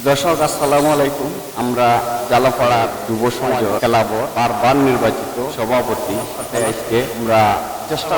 দর্শক আসসালামু আলাইকুম। আমরা জালাপাড়া যুব সমাজ ক্লাব বারবার নির্বাচিত সভাপতি আজকে আমরা চেষ্টা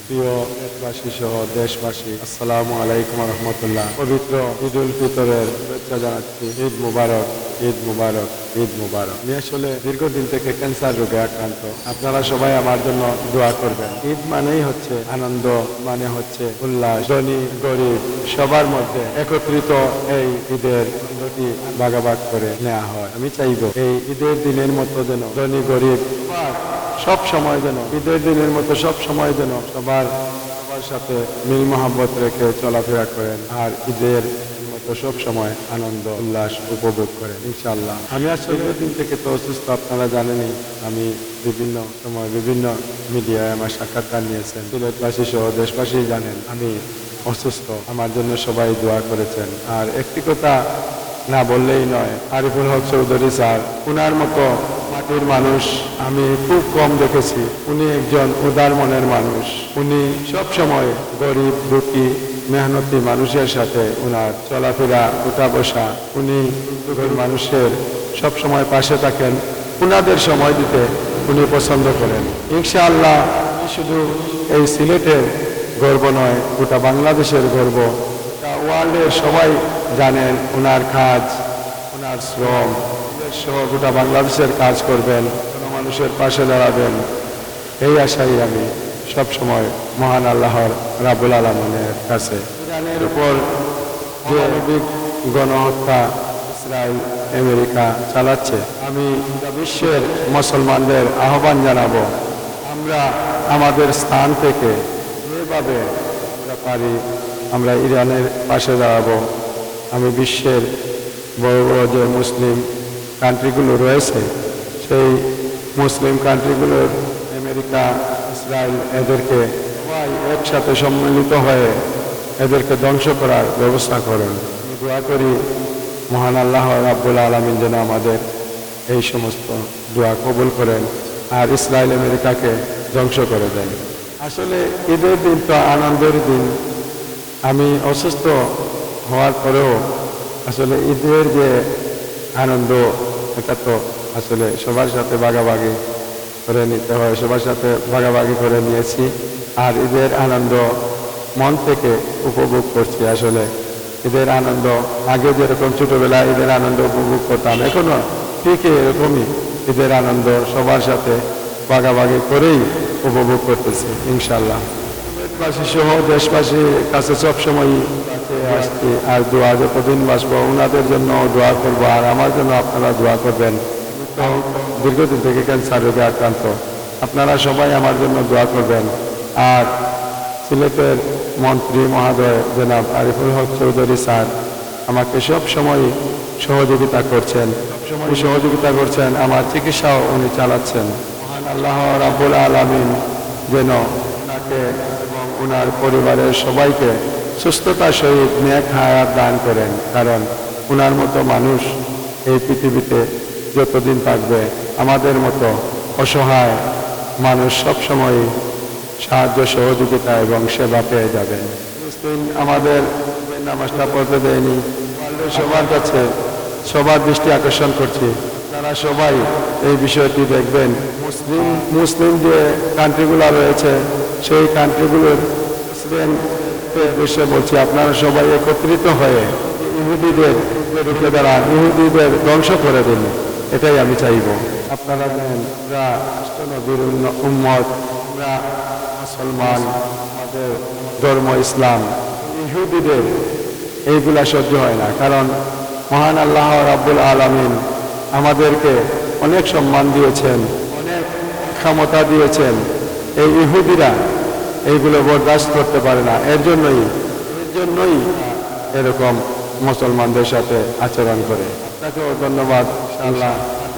প্রিয় দেশবাসী সহ দেশবাসী, আসসালামু আলাইকুম রহমতুল্লাহ। পবিত্র ঈদ উল ফিতরের শুভেচ্ছা জানাচ্ছি। ঈদ মুবারক, ঈদ মুবারক, ঈদ মুবারক। আমি আসলে দীর্ঘদিন থেকে ক্যান্সার রোগে আক্রান্ত। আপনারা সবাই আমার জন্য দোয়া করবেন। ঈদ মানেই হচ্ছে আনন্দ, মানে হচ্ছে উল্লাস। ধনী গরিব সবার মধ্যে একত্রিত এই ঈদের আনন্দটি ভাগাভাগ করে নেওয়া হয়। আমি চাইব এই ঈদের দিনের মতো যেন ধনী গরিব সব সময় যেন ঈদের দিনের মতো সব সময় যেন সবার সাথে মিল মোহাম্মত রেখে চলাফেরা করেন, আর ঈদের মতো সব সময় আনন্দ উল্লাস উপভোগ করেন ইনশাআল্লাহ। আমি আসলে দিন থেকে তো অসুস্থ, আপনারা জানেনই। আমি বিভিন্ন সময় বিভিন্ন মিডিয়ায় আমার সাক্ষাৎকার নিয়েছেন। সিলেটবাসী সহ দেশবাসী জানেন আমি অসুস্থ। আমার জন্য সবাই দোয়া করেছেন। আর একটি কথা না বললেই নয়, আরিফুল হক চৌধুরী স্যার, উনার মতো মাটির মানুষ আমি খুব কম দেখেছি। উনি একজন উদার মনের মানুষ। উনি সব সময় গরিব দুঃখী মেহনতি মানুষের সাথে উনার চলাফেরা উঠা বসা, উনি মানুষের সব সময় পাশে থাকেন। উনাদের সময় দিতে উনি পছন্দ করেন। ইনশাআল্লাহ শুধু এই সিলেটের গর্ব নয়, গোটা বাংলাদেশের গর্ব। ওয়ার্ল্ডের সবাই জানেন ওনার কাজ, ওনার শ্রম সহ গোটা বাংলাদেশের কাজ করবেন, কোনো মানুষের পাশে দাঁড়াবেন। এই আশাই আমি সব সময় মহান আল্লাহর রাব্বুল আলামিনের কাছে। ইরানের উপর যে গণহত্যা ইসরায়েল আমেরিকা চালাচ্ছে, আমি বিশ্বের মুসলমানদের আহ্বান জানাবো, আমরা আমাদের স্থান থেকে যেভাবে আমরা পারি আমরা ইরানের পাশে দাঁড়াবো। আমি বিশ্বের বড় বড় যে মুসলিম কান্ট্রিগুলো রয়েছে, সেই মুসলিম কান্ট্রিগুলোর আমেরিকা ইসরায়েল এদেরকে সবাই একসাথে সম্মিলিত হয়ে এদেরকে ধ্বংস করার ব্যবস্থা করেন। আমি দোয়া করি মহান আল্লাহ রাব্বুল আলামিন যেন আমাদের এই সমস্ত দোয়া কবুল করেন আর ইসরায়েল আমেরিকাকে ধ্বংস করে দেন। আসলে ঈদের দিন তো আনন্দের দিন। আমি অসুস্থ হওয়ার পরেও আসলে ঈদের যে আনন্দ, এটা তো আসলে সবার সাথে ভাগাভাগি করে নিতে হয়। সবার সাথে ভাগাভাগি করে নিয়েছি, আর ঈদের আনন্দ মন থেকে উপভোগ করছি। আসলে ঈদের আনন্দ আগে যেরকম ছোটবেলায় ঈদের আনন্দ উপভোগ করতাম, এখনো ঠিক এরকমই ঈদের আনন্দ সবার সাথে ভাগাভাগি করেই উপভোগ করতেছি ইনশাল্লাহ। দেশবাসী সহ দেশবাসীর কাছে সবসময় আসছি, আর দোয়া যতদিন বাসবো ওনাদের জন্য দোয়া করবো, আর আমার জন্য আপনারা দোয়া করবেন। দীর্ঘদিন থেকে ক্যান্সার রোগে আক্রান্ত, আপনারা সবাই আমার জন্য দোয়া করবেন। আর সিলেটের মন্ত্রী মহোদয় জনাব আরিফুল হক চৌধুরী স্যার আমাকে সব সময় সহযোগিতা করছেন, আমার চিকিৎসাও উনি চালাচ্ছেন। মহান আল্লাহ রাব্বুল আলামিন যেন ওনাকে এবং ওনার পরিবারের সবাইকে সুস্থতার সহিত নেক হায়াত দান করেন, কারণ ওনার মতো মানুষ এই পৃথিবীতে যতদিন থাকবে আমাদের মতো অসহায় মানুষ সবসময় সাহায্য সহযোগিতা এবং সেবা পেয়ে যাবেন। আমাদের নামাজটা পড়তে দেয়নি, সবার কাছে সবার দৃষ্টি আকর্ষণ করছি, তারা সবাই এই বিষয়টি দেখবেন। মুসলিম যে কান্ট্রিগুলো রয়েছে, সেই কান্ট্রিগুলোর বিষয়ে বলছি, আপনারা সবাই একত্রিত হয়ে ইহুদিদের রুখে দাঁড়ান, ইহুদিদের ধ্বংস করে দিন, এটাই আমি চাইব। আপনারা জানেন আমরা নবীর উম্মত, আমরা মুসলমান, আমাদের ধর্ম ইসলাম। ইহুদিদের এইগুলা সহ্য হয় না, কারণ মহান আল্লাহ রাব্বুল আলামিন আমাদেরকে অনেক সম্মান দিয়েছেন, অনেক ক্ষমতা দিয়েছেন। এই ইহুদিরা এইগুলো বরদাস্ত করতে পারে না, এর জন্যই এরকম মুসলমানদের সাথে আচরণ করে। আপনাকেও ধন্যবাদ। ইনশাআল্লাহ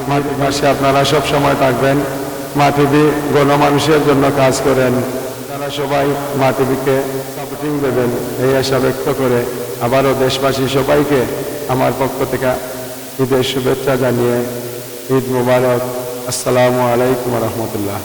মাটির পাশে আপনারা সব সময় থাকবেন। মা টিভি গণমানুষের জন্য কাজ করেন, তারা সবাই মা টিভিকে সাপোর্টিং দেবেন এই আশা ব্যক্ত করে আবারও দেশবাসী সবাইকে আমার পক্ষ থেকে ঈদের শুভেচ্ছা জানিয়ে ঈদ মুবারক। আসসালামু আলাইকুম রহমতুল্লাহ।